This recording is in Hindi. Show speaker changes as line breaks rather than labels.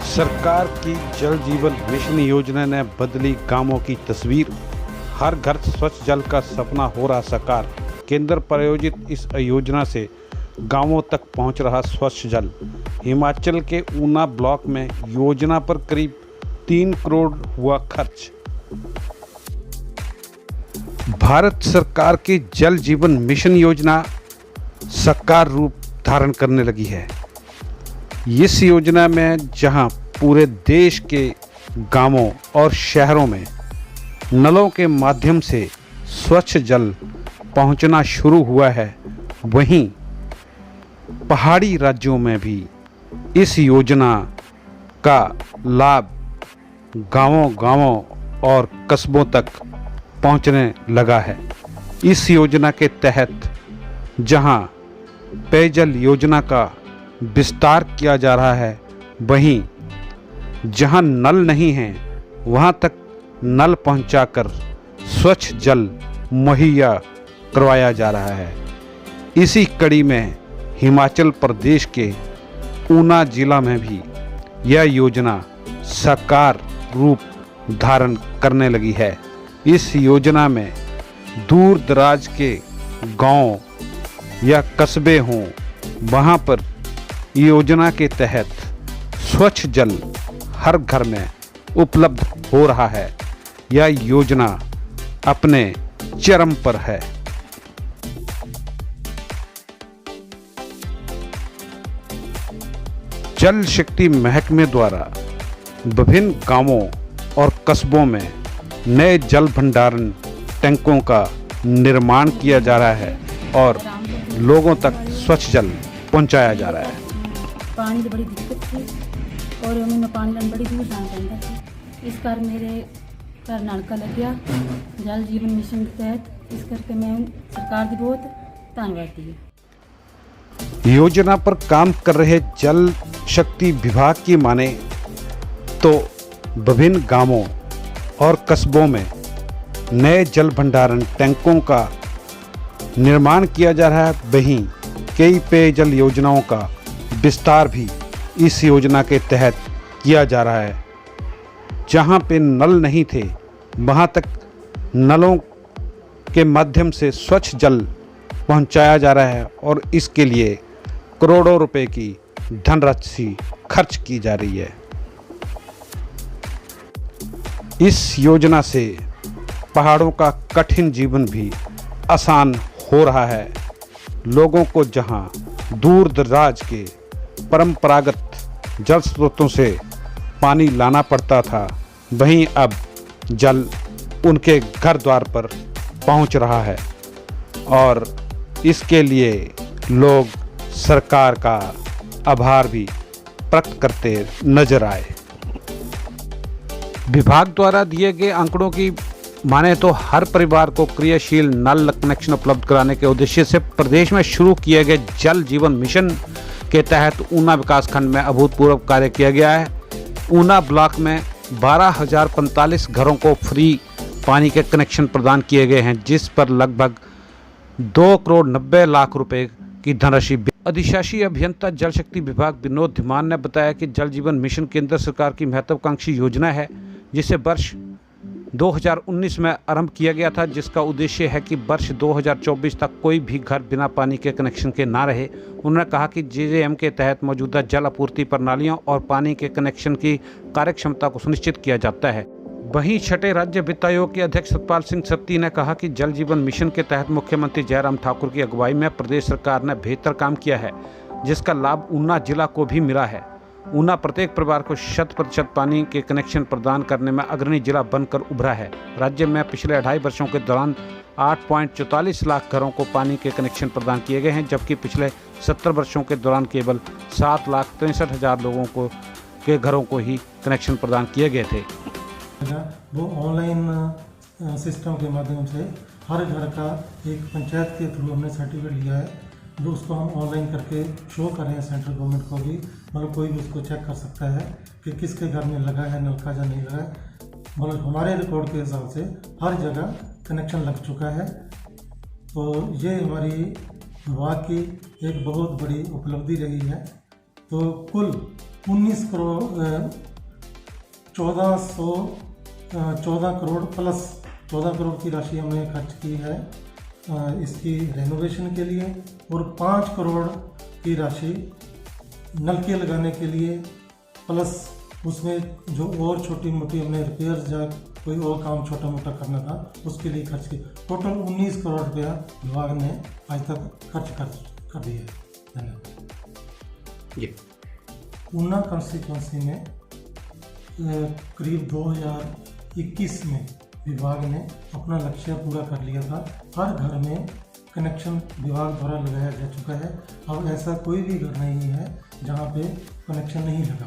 सरकार की जल जीवन मिशन योजना ने बदली गांवों की तस्वीर। हर घर स्वच्छ जल का सपना हो रहा साकार। केंद्र प्रायोजित इस योजना से गांवों तक पहुंच रहा स्वच्छ जल। हिमाचल के ऊना ब्लॉक में योजना पर करीब 3 करोड़ हुआ खर्च। भारत सरकार की जल जीवन मिशन योजना साकार रूप धारण करने लगी है। इस योजना में जहां पूरे देश के गांवों और शहरों में नलों के माध्यम से स्वच्छ जल पहुंचना शुरू हुआ है, वहीं पहाड़ी राज्यों में भी इस योजना का लाभ गांवों और कस्बों तक पहुंचने लगा है। इस योजना के तहत जहां पेयजल योजना का विस्तार किया जा रहा है, वहीं जहां नल नहीं हैं वहां तक नल पहुंचाकर स्वच्छ जल मुहैया करवाया जा रहा है। इसी कड़ी में हिमाचल प्रदेश के ऊना जिला में भी यह योजना साकार रूप धारण करने लगी है। इस योजना में दूर दराज के गांव या कस्बे हों, वहां पर योजना के तहत स्वच्छ जल हर घर में उपलब्ध हो रहा है। यह योजना अपने चरम पर है। जल शक्ति महकमे द्वारा विभिन्न गांवों और कस्बों में नए जल भंडारण टैंकों का निर्माण किया जा रहा है और लोगों तक स्वच्छ जल पहुंचाया जा रहा है।
पानी की बड़ी दिक्कत थी और मैं पानी लाने बड़ी दूर जाना पड़ता था। इस कारण मेरे घर नलका लग गया जल जीवन मिशन के तहत। इस करके मैं सरकार की बहुत धन्यवादी हूँ।
योजना पर काम कर रहे जल शक्ति विभाग की माने तो विभिन्न गांवों और कस्बों में नए जल भंडारण टैंकों का निर्माण किया जा रहा है। वहीं कई पेयजल योजनाओं का विस्तार भी इस योजना के तहत किया जा रहा है। जहां पे नल नहीं थे वहां तक नलों के माध्यम से स्वच्छ जल पहुंचाया जा रहा है और इसके लिए करोड़ों रुपए की धनराशि खर्च की जा रही है। इस योजना से पहाड़ों का कठिन जीवन भी आसान हो रहा है। लोगों को जहां दूर दराज के परंपरागत जल स्रोतों से पानी लाना पड़ता था, वहीं अब जल उनके घर द्वार पर पहुंच रहा है और इसके लिए लोग सरकार का आभार भी प्रकट करते नजर आए। विभाग द्वारा दिए गए आंकड़ों की माने तो हर परिवार को क्रियाशील नल कनेक्शन उपलब्ध कराने के उद्देश्य से प्रदेश में शुरू किए गए जल जीवन मिशन के तहत ऊना विकासखंड में अभूतपूर्व कार्य किया गया है। ऊना ब्लॉक में 12,045 घरों को फ्री पानी के कनेक्शन प्रदान किए गए हैं, जिस पर लगभग 2 करोड़ 90 लाख रुपए की धनराशि। अधिशासी अभियंता जल शक्ति विभाग विनोद धीमान ने बताया कि जल जीवन मिशन केंद्र सरकार की महत्वाकांक्षी योजना है, जिसे वर्ष 2019 में आरंभ किया गया था, जिसका उद्देश्य है कि वर्ष 2024 तक कोई भी घर बिना पानी के कनेक्शन के ना रहे। उन्होंने कहा कि जेजेएम के तहत मौजूदा जल आपूर्ति प्रणालियों और पानी के कनेक्शन की कार्यक्षमता को सुनिश्चित किया जाता है। वहीं छठे राज्य वित्त आयोग के अध्यक्ष सतपाल सिंह सत्ती ने कहा कि जल जीवन मिशन के तहत मुख्यमंत्री जयराम ठाकुर की अगुवाई में प्रदेश सरकार ने बेहतर काम किया है, जिसका लाभ ऊना जिला को भी मिला है। ऊना प्रत्येक परिवार को 100% पानी के कनेक्शन प्रदान करने में अग्रणी जिला बनकर उभरा है। राज्य में पिछले 2.5 वर्षों के दौरान 8.44 लाख घरों को पानी के कनेक्शन प्रदान किए गए हैं, जबकि पिछले 70 वर्षों के दौरान केवल 7,63,000 लोगों के घरों को ही कनेक्शन प्रदान किए गए थे।
वो ऑनलाइन सिस्टम के माध्यम से हर घर का एक पंचायत के थ्रू हमने सर्टिफिकेट लिया है, जो उसको हम ऑनलाइन करके शो कर रहे हैं सेंट्रल गवर्नमेंट को भी। मतलब कोई भी उसको चेक कर सकता है कि किसके घर में लगा है नलका या नहीं लगा है। मतलब हमारे रिकॉर्ड के हिसाब से हर जगह कनेक्शन लग चुका है। तो ये हमारी विभाग की एक बहुत बड़ी उपलब्धि रही है। तो कुल 19 करोड़ 14 करोड़ प्लस 14 करोड़ की राशि हमने खर्च की है इसकी रेनोवेशन के लिए, और 5 करोड़ की राशि नलके लगाने के लिए, प्लस उसमें जो और छोटी मोटी हमने रिपेयर्स या कोई और काम छोटा मोटा करना था उसके लिए खर्च किया। टोटल 19 करोड़ रुपया विभाग ने आज तक खर्च कर दिया है। धन्यवाद।
जी।
ऊना कंस्टिट्यूंसी में करीब 2021 में विभाग ने अपना लक्ष्य पूरा कर लिया था। हर घर में कनेक्शन विभाग द्वारा लगाया जा चुका है। अब ऐसा कोई भी घर नहीं है जहाँ पे कनेक्शन नहीं लगा।